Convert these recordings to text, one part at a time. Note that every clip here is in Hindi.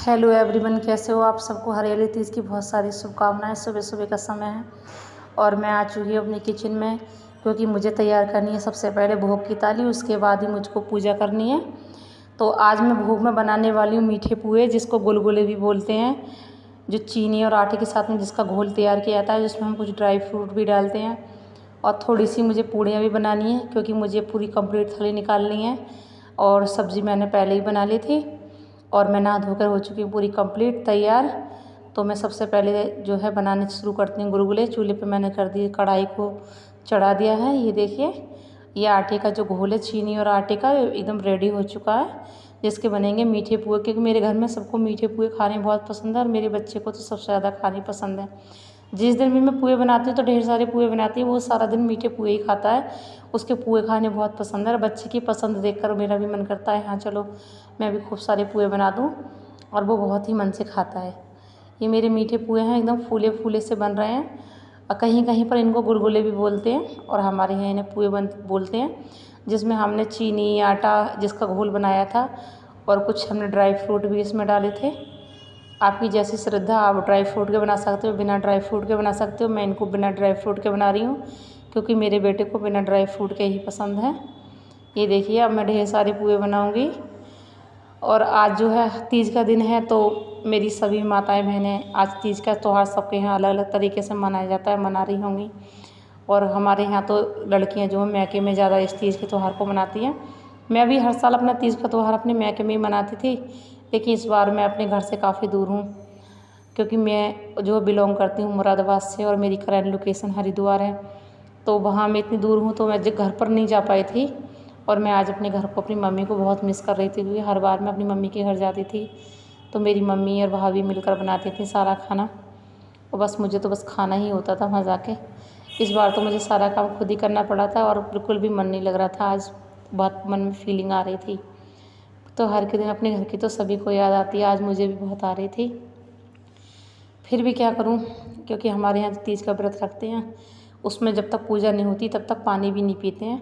हेलो एवरीवन, कैसे हो आप? सबको हरियाली तीज की बहुत सारी शुभकामनाएं। सुबह सुबह का समय है और मैं आ चुकी हूँ अपनी किचन में, क्योंकि मुझे तैयार करनी है सबसे पहले भोग की थाली, उसके बाद ही मुझको पूजा करनी है। तो आज मैं भोग में बनाने वाली हूँ मीठे पुए, जिसको गुलगुले भी बोलते हैं, जो चीनी और आटे के साथ में जिसका घोल तैयार किया जाता है, जिसमें हम कुछ ड्राई फ्रूट भी डालते हैं। और थोड़ी सी मुझे पूड़ियाँ भी बनानी है, क्योंकि मुझे पूरी कंप्लीट थाली निकालनी है। और सब्ज़ी मैंने पहले ही बना ली थी और मैं नहा धोकर हो चुकी हूँ पूरी कंप्लीट तैयार। तो मैं सबसे पहले जो है बनाने शुरू करती हूँ गुलगुले। चूल्हे पे मैंने कर दिए, कढ़ाई को चढ़ा दिया है। ये देखिए, ये आटे का जो घोल है, चीनी और आटे का, एकदम रेडी हो चुका है, जिसके बनेंगे मीठे पुए। क्योंकि मेरे घर में सबको मीठे पुए खाने बहुत पसंद है और मेरे बच्चे को तो सबसे ज़्यादा खाने पसंद है। जिस दिन भी मैं पुए बनाती हूँ तो ढेर सारे पुए बनाती हूँ, वो सारा दिन मीठे पुए ही खाता है। उसके पुए खाने बहुत पसंद है और बच्चे की पसंद देखकर मेरा भी मन करता है हाँ चलो मैं भी खूब सारे पुए बना दूँ, और वो बहुत ही मन से खाता है। ये मेरे मीठे पुए हैं, एकदम फूले फूले से बन रहे हैं। और कहीं कहीं पर इनको गुलगुले भी बोलते हैं और हमारे यहाँ इन्हें पुए बोलते हैं, जिसमें हमने चीनी आटा जिसका घोल बनाया था और कुछ हमने ड्राई फ्रूट भी इसमें डाले थे। आपकी जैसी श्रद्धा, आप ड्राई फ्रूट के बना सकते हो, बिना ड्राई फ्रूट के बना सकते हो। मैं इनको बिना ड्राई फ्रूट के बना रही हूँ, क्योंकि मेरे बेटे को बिना ड्राई फ्रूट के ही पसंद है। ये देखिए, अब मैं ढेर सारे पुए बनाऊँगी। और आज जो है तीज का दिन है, तो मेरी सभी माताएं बहनें, आज तीज का त्यौहार सबके यहाँ अलग अलग तरीके से मनाया जाता है, मना रही होंगी। और हमारे यहाँ तो लड़कियाँ जो हैं मैके में ज़्यादा इस तीज के त्यौहार को मनाती हैं। मैं भी हर साल अपना तीज का त्यौहार अपने मैके में ही मनाती थी, लेकिन इस बार मैं अपने घर से काफ़ी दूर हूँ, क्योंकि मैं जो बिलोंग करती हूँ मुरादाबाद से और मेरी करंट लोकेशन हरिद्वार है। तो वहाँ मैं इतनी दूर हूँ तो मैं घर पर नहीं जा पाई थी। और मैं आज अपने घर को, अपनी मम्मी को बहुत मिस कर रही थी, क्योंकि हर बार मैं अपनी मम्मी के घर जाती थी तो मेरी मम्मी और भाभी मिलकर बनाती थी सारा खाना, और बस मुझे तो बस खाना ही होता था वहाँ जाके। इस बार तो मुझे सारा काम खुद ही करना पड़ा था और बिल्कुल भी मन नहीं लग रहा था। आज बहुत मन में फीलिंग आ रही थी। तो हर के दिन अपने घर की तो सभी को याद आती है, आज मुझे भी बहुत आ रही थी। फिर भी क्या करूं, क्योंकि हमारे यहाँ तीज का व्रत रखते हैं, उसमें जब तक पूजा नहीं होती तब तक पानी भी नहीं पीते हैं।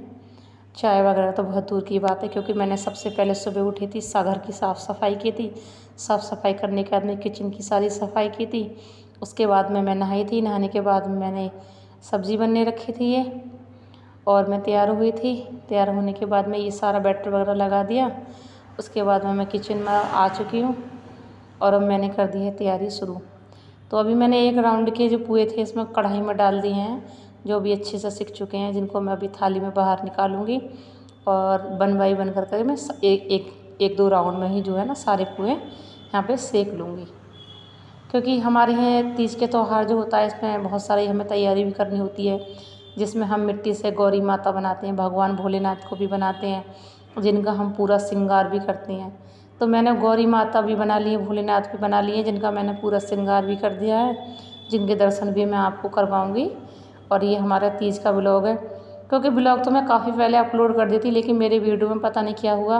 चाय वगैरह तो बहुत दूर की बात है, क्योंकि मैंने सबसे पहले सुबह उठी थी, घर की साफ़ सफाई की थी। साफ़ सफाई करने के बाद में किचन की सारी सफाई की थी। उसके बाद में मैं नहाई थी। नहाने के बाद मैंने सब्ज़ी बनने रखी थी ये, और मैं तैयार हुई थी। तैयार होने के बाद में ये सारा बैटर वगैरह लगा दिया। उसके बाद में मैं किचन में आ चुकी हूँ और अब मैंने कर दी है तैयारी शुरू। तो अभी मैंने एक राउंड के जो पुए थे इसमें कढ़ाई में डाल दिए हैं, जो भी अच्छे से सिक चुके हैं, जिनको मैं अभी थाली में बाहर निकालूंगी और बन बाई बन कर मैं एक दो राउंड में ही जो है ना सारे पुए यहाँ पे सेक लूँगी। क्योंकि हमारे यहाँ तीज के त्यौहार जो होता है, इसमें बहुत सारी हमें तैयारी भी करनी होती है, जिसमें हम मिट्टी से गौरी माता बनाते हैं, भगवान भोलेनाथ को भी बनाते हैं, जिनका हम पूरा श्रृंगार भी करते हैं। तो मैंने गौरी माता भी बना ली है, भोलेनाथ भी बना लिए, जिनका मैंने पूरा श्रृंगार भी कर दिया है, जिनके दर्शन भी मैं आपको करवाऊँगी। और ये हमारा तीज का ब्लॉग है, क्योंकि ब्लॉग तो मैं काफ़ी पहले अपलोड कर दी थी, लेकिन मेरे वीडियो में पता नहीं क्या हुआ,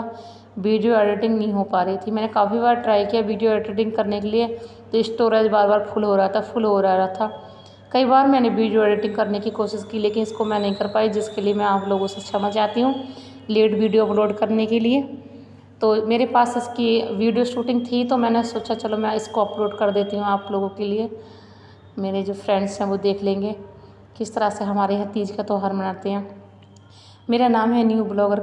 वीडियो एडिटिंग नहीं हो पा रही थी। मैंने काफ़ी बार ट्राई किया वीडियो एडिटिंग करने के लिए, तो स्टोरेज बार बार फुल हो रहा था। कई बार मैंने वीडियो एडिटिंग करने की कोशिश की, लेकिन इसको मैं नहीं कर पाई, जिसके लिए मैं आप लोगों से क्षमा चाहती हूँ लेट वीडियो अपलोड करने के लिए। तो मेरे पास इसकी वीडियो शूटिंग थी, तो मैंने सोचा चलो मैं इसको अपलोड कर देती हूँ आप लोगों के लिए। मेरे जो फ्रेंड्स हैं वो देख लेंगे किस तरह से हमारे यहाँ तीज का त्यौहार मनाते हैं। मेरा नाम है न्यू ब्लॉगर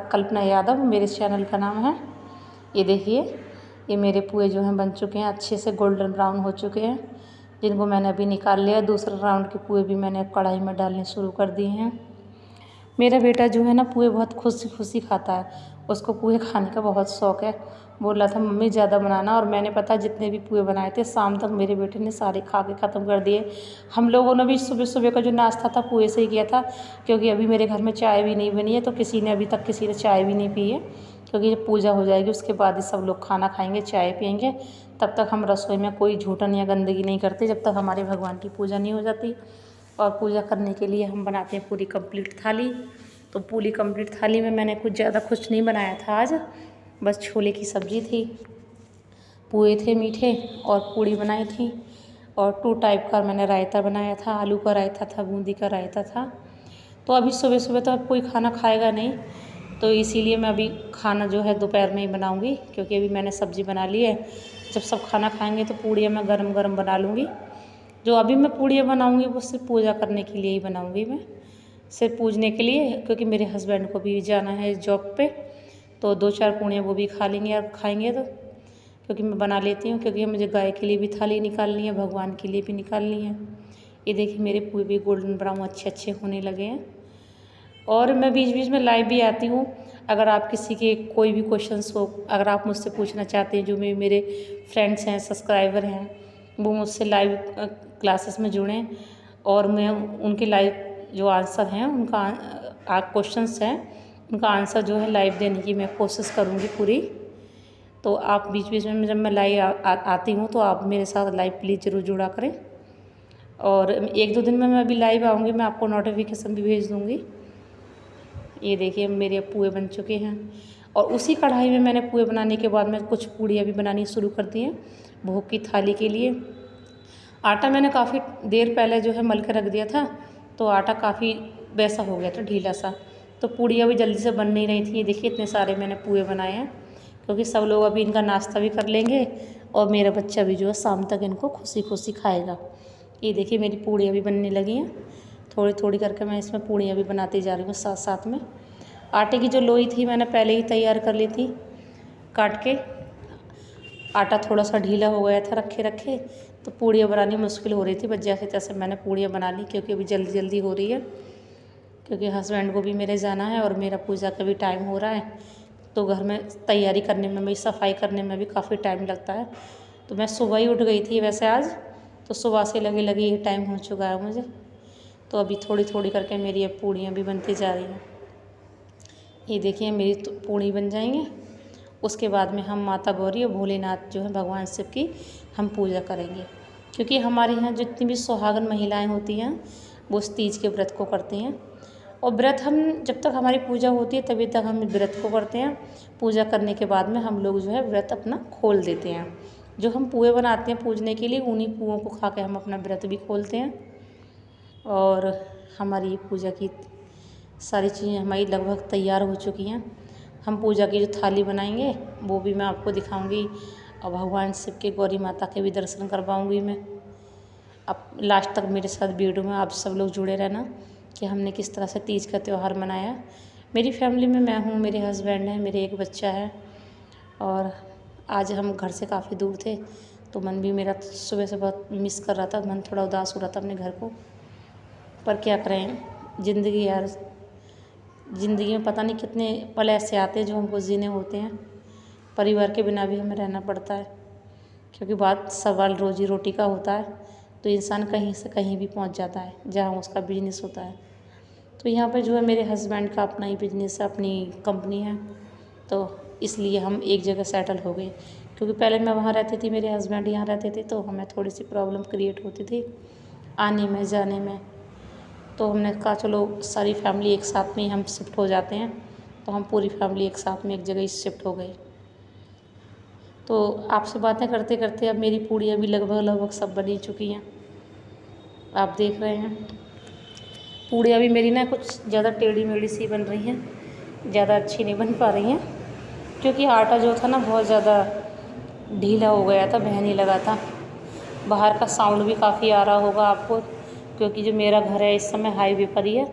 कल्पना यादव, मेरे चैनल का नाम है। ये देखिए, ये मेरे पुए जो हैं बन चुके हैं, अच्छे से गोल्डन ब्राउन हो चुके हैं, जिनको मैंने अभी निकाल लिया। दूसरे राउंड के पुए भी मैंने कढ़ाई में डालने शुरू कर दिए हैं। मेरा बेटा जो है ना पुए बहुत खुशी खुशी खाता है, उसको पुए खाने का बहुत शौक़ है। बोल रहा था मम्मी ज़्यादा बनाना, और मैंने पता जितने भी पुए बनाए थे शाम तक मेरे बेटे ने सारे खा के ख़त्म कर दिए। हम लोगों ने भी सुबह सुबह का जो नाश्ता था पुए से ही किया था, क्योंकि अभी मेरे घर में चाय भी नहीं बनी है, तो अभी तक किसी ने चाय भी नहीं पी है, क्योंकि जब पूजा हो जाएगी उसके बाद ही सब लोग खाना खाएंगे, चाय पियेंगे। तब तक हम रसोई में कोई झूठन या गंदगी नहीं करते, जब तक हमारे भगवान की पूजा नहीं हो जाती। और पूजा करने के लिए हम बनाते हैं पूरी कंप्लीट थाली। तो पूरी कंप्लीट थाली में मैंने कुछ नहीं बनाया था आज, बस छोले की सब्ज़ी थी, पुए थे मीठे और पूड़ी बनाई थी, और 2 टाइप का मैंने रायता बनाया था, आलू का रायता था, बूंदी का रायता था। तो अभी सुबह सुबह तो अब कोई खाना खाएगा नहीं, तो इसीलिए मैं अभी खाना जो है दोपहर में ही बनाऊँगी, क्योंकि अभी मैंने सब्ज़ी बना ली है। जब सब खाना खाएँगे तो पूड़ियाँ मैं गरम गरम बना लूँगी। जो अभी मैं पूड़ियाँ बनाऊँगी वो सिर्फ पूजा करने के लिए ही बनाऊँगी मैं, सिर्फ पूजने के लिए, क्योंकि मेरे हस्बैंड को भी जाना है जॉब पे, तो 2-4 पूड़ियाँ वो भी खा लेंगे और खाएँगे तो, क्योंकि मैं बना लेती हूँ, क्योंकि मुझे गाय के लिए भी थाली निकालनी है, भगवान के लिए भी निकालनी है। ये देखिए मेरे पूरे भी गोल्डन ब्राउन अच्छे होने लगे हैं। और मैं बीच बीच में लाइव भी आती हूँ, अगर आप किसी के कोई भी क्वेश्चंस हो, अगर आप मुझसे पूछना चाहते हैं, जो मेरे फ्रेंड्स हैं, सब्सक्राइबर हैं, वो मुझसे लाइव क्लासेस में जुड़ें और मैं उनके लाइव जो आंसर हैं, उनका क्वेश्चंस हैं, उनका आंसर जो है लाइव देने की मैं कोशिश करूँगी पूरी। तो आप बीच बीच में जब मैं लाइव आती हूँ तो आप मेरे साथ लाइव प्लीज़ ज़रूर जुड़ा करें। और 1-2 दिन में मैं अभी लाइव आऊँगी, मैं आपको नोटिफिकेशन भी भेज दूँगी। ये देखिए मेरे पुए बन चुके हैं, और उसी कढ़ाई में मैंने पुए बनाने के बाद में कुछ पूड़ियाँ भी बनानी शुरू कर दी हैं भोग की थाली के लिए। आटा मैंने काफ़ी देर पहले जो है मल के रख दिया था, तो आटा काफ़ी वैसा हो गया था, ढीला सा, तो पूड़ियाँ भी जल्दी से बन नहीं रही थी। ये देखिए इतने सारे मैंने पुए बनाए हैं, क्योंकि सब लोग अभी इनका नाश्ता भी कर लेंगे और मेरा बच्चा भी जो है शाम तक इनको खुशी खाएगा। ये देखिए मेरी पूड़ियाँ भी बनने लगी हैं, थोड़ी थोड़ी करके मैं इसमें पूड़ियाँ भी बनाती जा रही हूँ साथ साथ में। आटे की जो लोई थी मैंने पहले ही तैयार कर ली थी काट के, आटा थोड़ा सा ढीला हो गया था रखे तो पूड़ियाँ बनानी मुश्किल हो रही थी, बस जैसे तैसे मैंने पूड़ियाँ बना ली, क्योंकि अभी जल्दी हो रही है, क्योंकि हस्बैंड को भी मेरे जाना है और मेरा पूजा का भी टाइम हो रहा है, तो घर में तैयारी करने में भी, सफाई करने में भी काफ़ी टाइम लगता है। तो मैं सुबह ही उठ गई थी वैसे आज, तो सुबह से लगे ये टाइम हो चुका है मुझे। तो अभी थोड़ी करके मेरी अब पूड़ियाँ भी बनती जा रही हैं। ये देखिए मेरी तो पूड़ी बन जाएंगे, उसके बाद में हम माता गौरी और भोलेनाथ जो है भगवान शिव की हम पूजा करेंगे, क्योंकि हमारे यहाँ जितनी भी सुहागन महिलाएं होती हैं वो उस तीज के व्रत को करती हैं। और व्रत हम जब तक हमारी पूजा होती है तभी तक हम व्रत को करते हैं। पूजा करने के बाद में हम लोग जो है व्रत अपना खोल देते हैं। जो हम पुए बनाते हैं पूजने के लिए, उन्हीं पुओं को खा के हम अपना व्रत भी खोलते हैं। और हमारी पूजा की सारी चीज़ें हमारी लगभग तैयार हो चुकी हैं। हम पूजा की जो थाली बनाएंगे वो भी मैं आपको दिखाऊंगी, और भगवान शिव के, गौरी माता के भी दर्शन करवाऊंगी मैं। अब लास्ट तक मेरे साथ वीडियो में आप सब लोग जुड़े रहना कि हमने किस तरह से तीज का त्यौहार मनाया। मेरी फैमिली में मैं हूँ, मेरे हस्बैंड हैं, मेरे एक बच्चा है, और आज हम घर से काफ़ी दूर थे तो मन भी मेरा सुबह से बहुत मिस कर रहा था, मन थोड़ा उदास हो रहा था अपने घर को। पर क्या करें, ज़िंदगी यार, ज़िंदगी में पता नहीं कितने पल ऐसे आते हैं जो हमको जीने होते हैं। परिवार के बिना भी हमें रहना पड़ता है, क्योंकि बात सवाल रोजी रोटी का होता है, तो इंसान कहीं से कहीं भी पहुंच जाता है जहां उसका बिजनेस होता है। तो यहाँ पर जो है मेरे हस्बैंड का अपना ही बिजनेस है, अपनी कंपनी है, तो इसलिए हम एक जगह सेटल हो गए। क्योंकि पहले मैं वहाँ रहती थी, मेरे हस्बैंड यहाँ रहते थे, तो हमें थोड़ी सी प्रॉब्लम क्रिएट होती थी आने में जाने में। तो हमने कहा चलो सारी फैमिली एक साथ में ही हम शिफ्ट हो जाते हैं, तो हम पूरी फैमिली एक साथ में एक जगह ही शिफ्ट हो गए। तो आपसे बातें करते करते अब मेरी पूड़ियाँ भी लगभग सब बनी चुकी हैं, आप देख रहे हैं। पूड़ियाँ भी मेरी ना कुछ ज़्यादा टेढ़ी मेढ़ी सी बन रही हैं, ज़्यादा अच्छी नहीं बन पा रही हैं, क्योंकि आटा जो था ना बहुत ज़्यादा ढीला हो गया था, बहने लगा था। बाहर का साउंड भी काफ़ी आ रहा होगा आपको, क्योंकि जो मेरा घर है इस समय हाईवे पर ही है,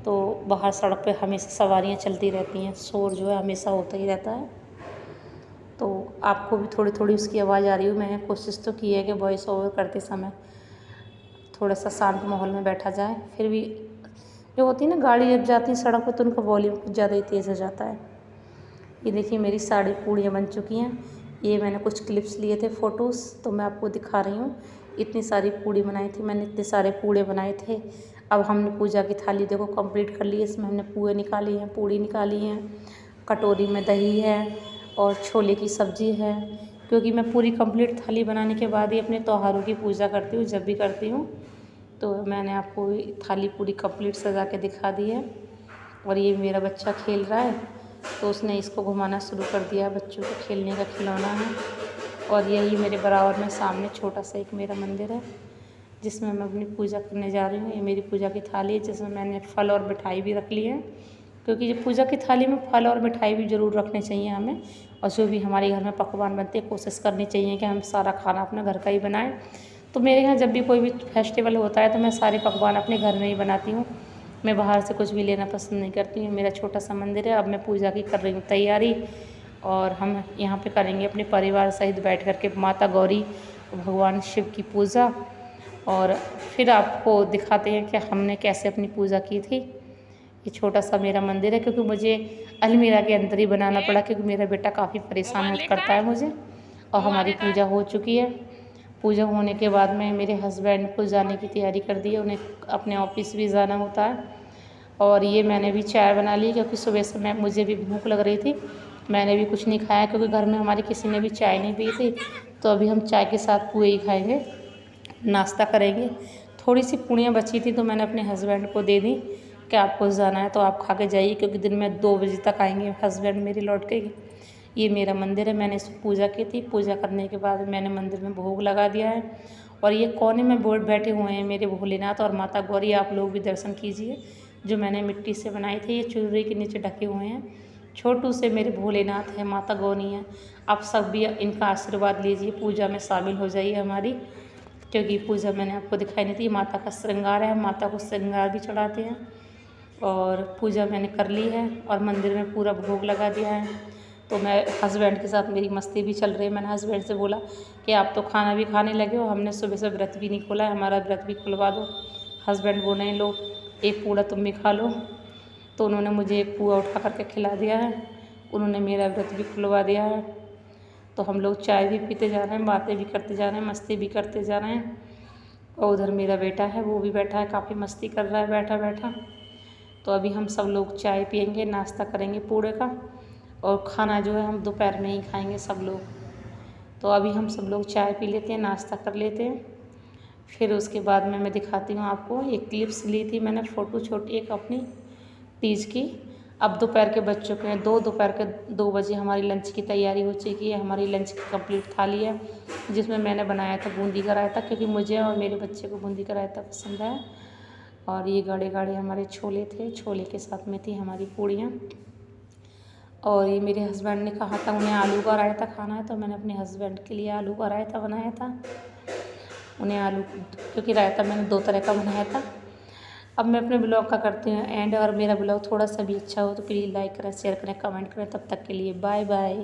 तो बाहर सड़क पे हमेशा सवारियाँ चलती रहती हैं, शोर जो है हमेशा होता ही रहता है। तो आपको भी थोड़ी उसकी आवाज़ आ रही हो। मैंने कोशिश तो की है कि वॉइस ओवर करते समय थोड़ा सा शांत माहौल में बैठा जाए, फिर भी जो होती है ना गाड़ी जब जाती है सड़क पर तो उनका वॉल्यूम कुछ ज़्यादा ही तेज़ हो जाता है। ये देखिए मेरी सारी पूड़ियाँ बन चुकी हैं। ये मैंने कुछ क्लिप्स लिए थे फ़ोटोज़, तो मैं आपको दिखा रही हूँ। इतनी सारी पूड़ी बनाई थी मैंने, इतने सारे पूड़े बनाए थे। अब हमने पूजा की थाली देखो कंप्लीट कर ली है। इसमें हमने पूए निकाली हैं, पूड़ी निकाली हैं, कटोरी में दही है और छोले की सब्ज़ी है, क्योंकि मैं पूरी कंप्लीट थाली बनाने के बाद ही अपने त्योहारों की पूजा करती हूँ, जब भी करती हूँ। तो मैंने आपको थाली पूरी कंप्लीट सजा के दिखा दी है। और ये मेरा बच्चा खेल रहा है, तो उसने इसको घुमाना शुरू कर दिया। बच्चों को खेलने का खिलौना है। और यही मेरे बराबर में सामने छोटा सा एक मेरा मंदिर है, जिसमें मैं अपनी पूजा करने जा रही हूँ। ये मेरी पूजा की थाली है, जिसमें मैंने फल और मिठाई भी रख ली है, क्योंकि जो पूजा की थाली में फल और मिठाई भी ज़रूर रखने चाहिए हमें। और जो भी हमारे घर में पकवान बनते हैं कोशिश करनी चाहिए कि हम सारा खाना अपने घर का ही बनाएं। तो मेरे यहाँ जब भी कोई भी फेस्टिवल होता है तो मैं सारे पकवान अपने घर में ही बनाती हूँ। मैं बाहर से कुछ भी लेना पसंद नहीं करती हूँ। मेरा छोटा सा मंदिर है, अब मैं पूजा की कर रही हूँ तैयारी। और हम यहाँ पे करेंगे अपने परिवार सहित बैठ कर के माता गौरी भगवान शिव की पूजा। और फिर आपको दिखाते हैं कि हमने कैसे अपनी पूजा की थी। ये छोटा सा मेरा मंदिर है, क्योंकि मुझे अलमीरा के अंदर ही बनाना पड़ा, क्योंकि मेरा बेटा काफ़ी परेशान करता है मुझे। और हमारी पूजा हो चुकी है। पूजा होने के बाद में मेरे हस्बैंड को जाने की तैयारी कर दी है, उन्हें अपने ऑफिस भी जाना होता है। और ये मैंने भी चाय बना ली, क्योंकि सुबह से मुझे भी भूख लग रही थी। मैंने भी कुछ नहीं खाया, क्योंकि घर में हमारे किसी ने भी चाय नहीं पी थी। तो अभी हम चाय के साथ पुए ही खाएंगे, नाश्ता करेंगे। थोड़ी सी पूड़ियाँ बची थी तो मैंने अपने हस्बैंड को दे दी कि आपको जाना है तो आप खा के जाइए, क्योंकि दिन में 2 बजे तक आएंगे हस्बैंड मेरे लौट के। ये मेरा मंदिर है, मैंने इसमें पूजा की थी। पूजा करने के बाद मैंने मंदिर में भोग लगा दिया है। और ये कोने में बैठे हुए हैं मेरे भोलेनाथ और माता गौरी, आप लोग भी दर्शन कीजिए। जो मैंने मिट्टी से बनाए थे, ये चुनरी के नीचे ढके हुए हैं। छोटू से मेरे भोलेनाथ है, माता गौरी हैं। आप सब भी इनका आशीर्वाद लीजिए, पूजा में शामिल हो जाइए हमारी। क्योंकि पूजा मैंने आपको दिखाई नहीं थी, माता का श्रृंगार है, माता को श्रृंगार भी चढ़ाते हैं। और पूजा मैंने कर ली है और मंदिर में पूरा भोग लगा दिया है। तो मैं हस्बैंड के साथ मेरी मस्ती भी चल रही है। मैंने हस्बैंड से बोला कि आप तो खाना भी खाने लगे हो, हमने सुबह से व्रत भी नहीं खोला है, हमारा व्रत भी खुलवा दो। हस्बैंड बोले नहीं, लो एक पूड़ा तुम भी खा लो। तो उन्होंने मुझे एक पूआ उठा करके खिला दिया है, उन्होंने मेरा व्रत भी खुलवा दिया है। तो हम लोग चाय भी पीते जा रहे हैं, बातें भी करते जा रहे हैं, मस्ती भी करते जा रहे हैं। और उधर मेरा बेटा है, वो भी बैठा है, काफ़ी मस्ती कर रहा है बैठा बैठा। तो अभी हम सब लोग चाय पियेंगे, नाश्ता करेंगे पूड़े का। और खाना जो है हम दोपहर में ही खाएंगे सब लोग। तो अभी हम सब लोग चाय पी लेते हैं, नाश्ता कर लेते हैं। फिर उसके बाद में मैं दिखाती हूँ आपको। एक क्लिप्स ली थी मैंने फ़ोटो छोटी एक अपनी तीज की। अब दोपहर के बज चुके हैं दोपहर के 2 बजे हमारी लंच की तैयारी हो चुकी है। हमारी लंच की कंप्लीट थाली है, जिसमें मैंने बनाया था बूंदी का रायता, क्योंकि मुझे और मेरे बच्चे को बूंदी का रायता पसंद है। और ये गाढ़े गाढ़े हमारे छोले थे, छोले के साथ में थी हमारी पूड़ियाँ। और ये मेरे हस्बैंड ने कहा था उन्हें आलू का रायता खाना है, तो मैंने अपने हस्बैंड के लिए आलू का रायता बनाया था। उन्हें आलू, क्योंकि रायता मैंने 2 तरह का बनाया था। अब मैं अपने ब्लॉग का करती हूँ एंड। और मेरा ब्लॉग थोड़ा सा भी अच्छा हो तो प्लीज़ लाइक करें, शेयर करें, कमेंट करें। तब तक के लिए बाय बाय।